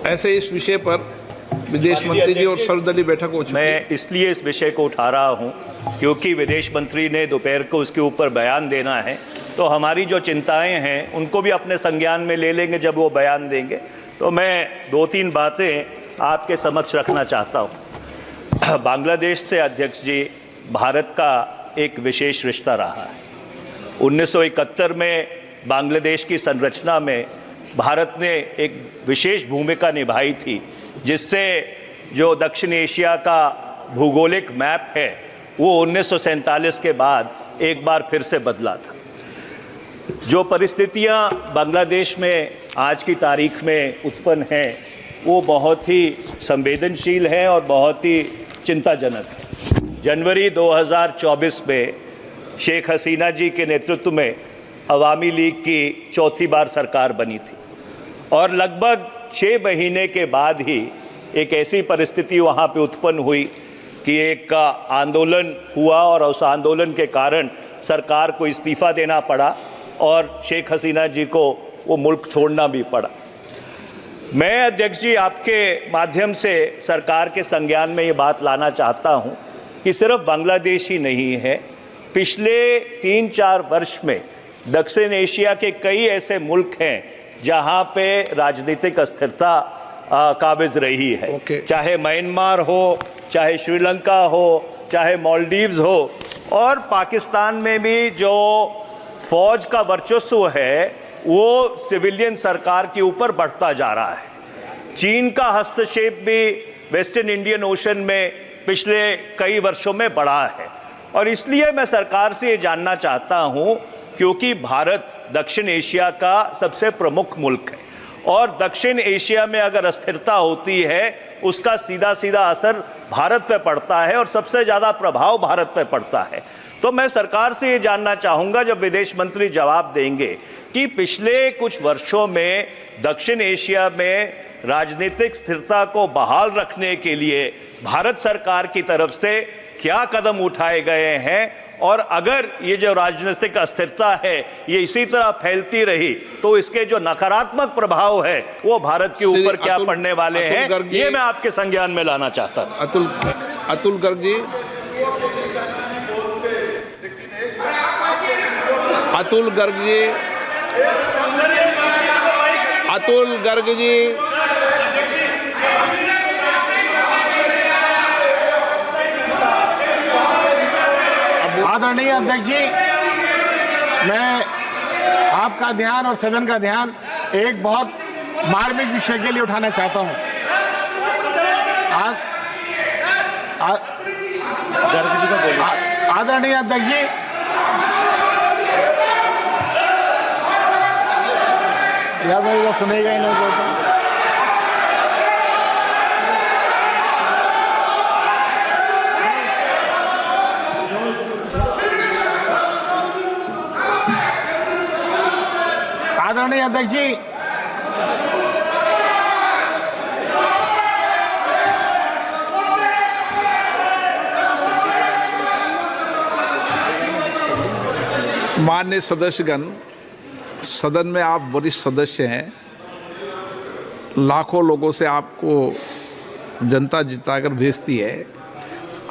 ऐसे इस विषय पर विदेश मंत्री जी और सर्वदलीय बैठक हो चुकी है। मैं इसलिए इस विषय को उठा रहा हूं क्योंकि विदेश मंत्री ने दोपहर को उसके ऊपर बयान देना है, तो हमारी जो चिंताएं हैं उनको भी अपने संज्ञान में ले लेंगे जब वो बयान देंगे। तो मैं 2-3 बातें आपके समक्ष रखना चाहता हूं। बांग्लादेश से अध्यक्ष जी भारत का एक विशेष रिश्ता रहा है। 1971 में बांग्लादेश की संरचना में भारत ने एक विशेष भूमिका निभाई थी, जिससे जो दक्षिण एशिया का भूगोलिक मैप है वो 1947 के बाद एक बार फिर से बदला था। जो परिस्थितियां बांग्लादेश में आज की तारीख में उत्पन्न हैं वो बहुत ही संवेदनशील है और बहुत ही चिंताजनक है। जनवरी 2024 में शेख हसीना जी के नेतृत्व में अवामी लीग की चौथी बार सरकार बनी थी और लगभग 6 महीने के बाद ही एक ऐसी परिस्थिति वहाँ पे उत्पन्न हुई कि एक आंदोलन हुआ और उस आंदोलन के कारण सरकार को इस्तीफ़ा देना पड़ा और शेख हसीना जी को वो मुल्क छोड़ना भी पड़ा। मैं अध्यक्ष जी आपके माध्यम से सरकार के संज्ञान में ये बात लाना चाहता हूँ कि सिर्फ बांग्लादेश ही नहीं है, पिछले 3-4 वर्ष में दक्षिण एशिया के कई ऐसे मुल्क हैं जहाँ पे राजनीतिक अस्थिरता काबिज रही है। चाहे म्यांमार हो, चाहे श्रीलंका हो, चाहे मालदीव्स हो, और पाकिस्तान में भी जो फौज का वर्चस्व है वो सिविलियन सरकार के ऊपर बढ़ता जा रहा है। चीन का हस्तक्षेप भी वेस्टर्न इंडियन ओशन में पिछले कई वर्षों में बढ़ा है और इसलिए मैं सरकार से ये जानना चाहता हूँ, क्योंकि भारत दक्षिण एशिया का सबसे प्रमुख मुल्क है और दक्षिण एशिया में अगर अस्थिरता होती है उसका सीधा सीधा असर भारत पे पड़ता है और सबसे ज़्यादा प्रभाव भारत पे पड़ता है। तो मैं सरकार से ये जानना चाहूँगा, जब विदेश मंत्री जवाब देंगे, कि पिछले कुछ वर्षों में दक्षिण एशिया में राजनीतिक स्थिरता को बहाल रखने के लिए भारत सरकार की तरफ से क्या कदम उठाए गए हैं और अगर ये जो राजनीतिक अस्थिरता है ये इसी तरह फैलती रही तो इसके जो नकारात्मक प्रभाव है वो भारत के ऊपर क्या पड़ने वाले हैं, ये मैं आपके संज्ञान में लाना चाहता हूं। अतुल गर्ग जी, अतुल गर्ग जी, अतुल गर्ग जी, आदरणीय अध्यक्ष जी, मैं आपका ध्यान और सदन का ध्यान एक बहुत मार्मिक विषय के लिए उठाना चाहता हूं। आदरणीय अध्यक्ष जी, यार भाई वो सुनेगा ही नहीं बोलता। आदरणीय अध्यक्ष जी, माननीय सदस्यगण, सदन में आप वरिष्ठ सदस्य हैं, लाखों लोगों से आपको जनता जिताकर भेजती है।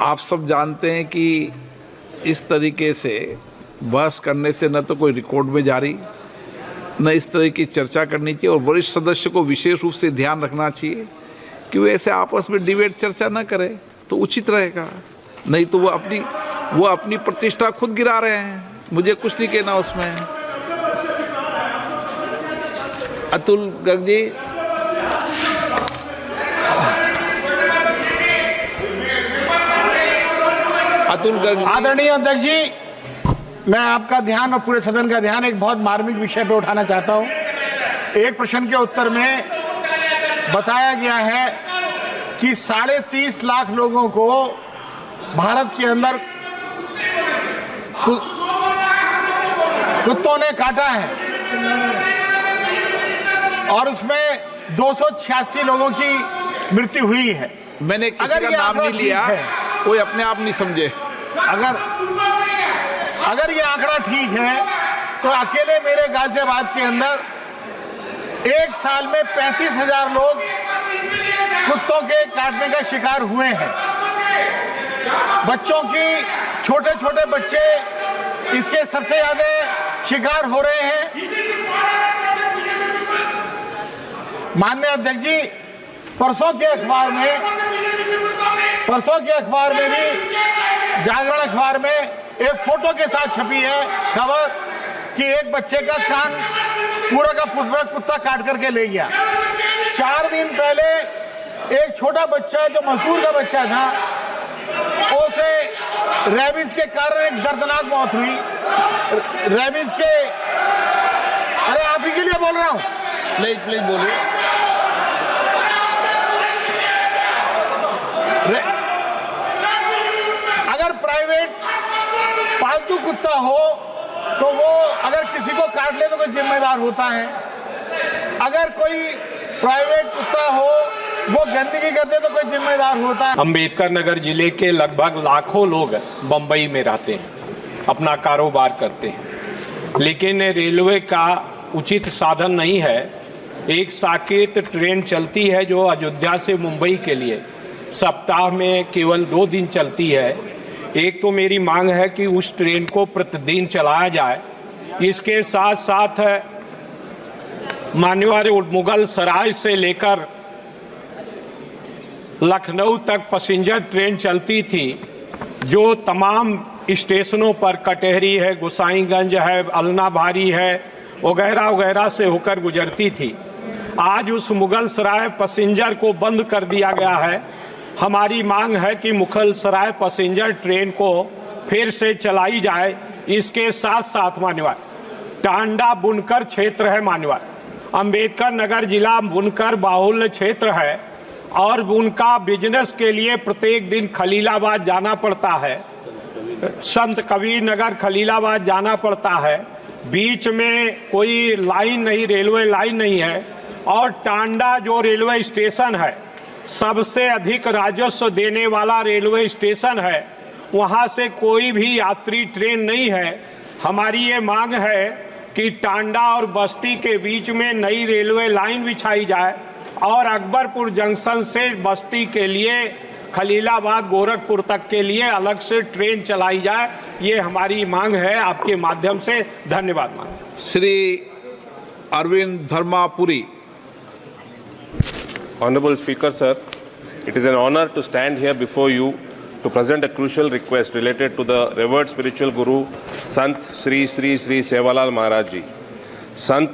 आप सब जानते हैं कि इस तरीके से बहस करने से न तो कोई रिकॉर्ड में जारी, न इस तरह की चर्चा करनी चाहिए और वरिष्ठ सदस्य को विशेष रूप से ध्यान रखना चाहिए कि वो ऐसे आपस में डिबेट चर्चा न करें तो उचित रहेगा, नहीं तो वो अपनी प्रतिष्ठा खुद गिरा रहे हैं। मुझे कुछ नहीं कहना उसमें। अतुल गर्ग जी, अतुल गर्ग। आदरणीय अध्यक्ष जी, मैं आपका ध्यान और पूरे सदन का ध्यान एक बहुत मार्मिक विषय पर उठाना चाहता हूं। एक प्रश्न के उत्तर में बताया गया है कि 30.5 लाख लोगों को भारत के अंदर कुत्तों ने काटा है और उसमें 286 लोगों की मृत्यु हुई है। मैंने किसी का नाम नहीं लिया, कोई अपने आप नहीं समझे। अगर ये आंकड़ा ठीक है तो अकेले मेरे गाजियाबाद के अंदर एक साल में 35,000 लोग कुत्तों के काटने का शिकार हुए हैं। बच्चों की, छोटे छोटे बच्चे इसके सबसे ज्यादा शिकार हो रहे हैं। माननीय अध्यक्ष जी, परसों के अखबार में भी, जागरण अखबार में एक फोटो के साथ छपी है खबर कि एक बच्चे का कान पूरा का पूरा कुत्ता काट करके ले गया। 4 दिन पहले एक छोटा बच्चा जो मजदूर का बच्चा था, उसे रेबीज के कारण एक दर्दनाक मौत हुई। रेबीज के, अरे आप ही के लिए बोल रहा हूं, प्लीज बोलिए। अगर प्राइवेट पालतू कुत्ता हो तो वो अगर किसी को काट ले तो कोई जिम्मेदार होता है। अगर कोई प्राइवेट कुत्ता हो वो गंदगी कर दे तो कोई जिम्मेदार होता है। अंबेडकर नगर जिले के लगभग लाखों लोग बंबई में रहते हैं, अपना कारोबार करते हैं, लेकिन रेलवे का उचित साधन नहीं है। एक साकेत ट्रेन चलती है जो अयोध्या से मुंबई के लिए सप्ताह में केवल 2 दिन चलती है। एक तो मेरी मांग है कि उस ट्रेन को प्रतिदिन चलाया जाए। इसके साथ साथ मान्यवर मुगल सराय से लेकर लखनऊ तक पैसेंजर ट्रेन चलती थी, जो तमाम स्टेशनों पर कटहरी है, गोसाईगंज है, अलनाभारी है, वगैरह वगैरह से होकर गुजरती थी। आज उस मुगल सराय पैसेंजर को बंद कर दिया गया है। हमारी मांग है कि मुगल सराय पैसेंजर ट्रेन को फिर से चलाई जाए। इसके साथ साथ मान्यवर टांडा बुनकर क्षेत्र है, मान्यवर अंबेडकर नगर जिला बुनकर बाहुल्य क्षेत्र है और उनका बिजनेस के लिए प्रत्येक दिन खलीलाबाद जाना पड़ता है, संत कबीर नगर खलीलाबाद जाना पड़ता है। बीच में कोई लाइन नहीं, रेलवे लाइन नहीं है। और टांडा जो रेलवे स्टेशन है, सबसे अधिक राजस्व देने वाला रेलवे स्टेशन है, वहाँ से कोई भी यात्री ट्रेन नहीं है। हमारी ये मांग है कि टांडा और बस्ती के बीच में नई रेलवे लाइन बिछाई जाए और अकबरपुर जंक्शन से बस्ती के लिए खलीलाबाद गोरखपुर तक के लिए अलग से ट्रेन चलाई जाए। ये हमारी मांग है आपके माध्यम से। धन्यवाद। Shri Arvind Dharmapuri. Honorable Speaker, sir, it is an honor to stand here before you to present a crucial request related to the revered spiritual guru Sant Sri Sevalal Maharaj Ji. Sant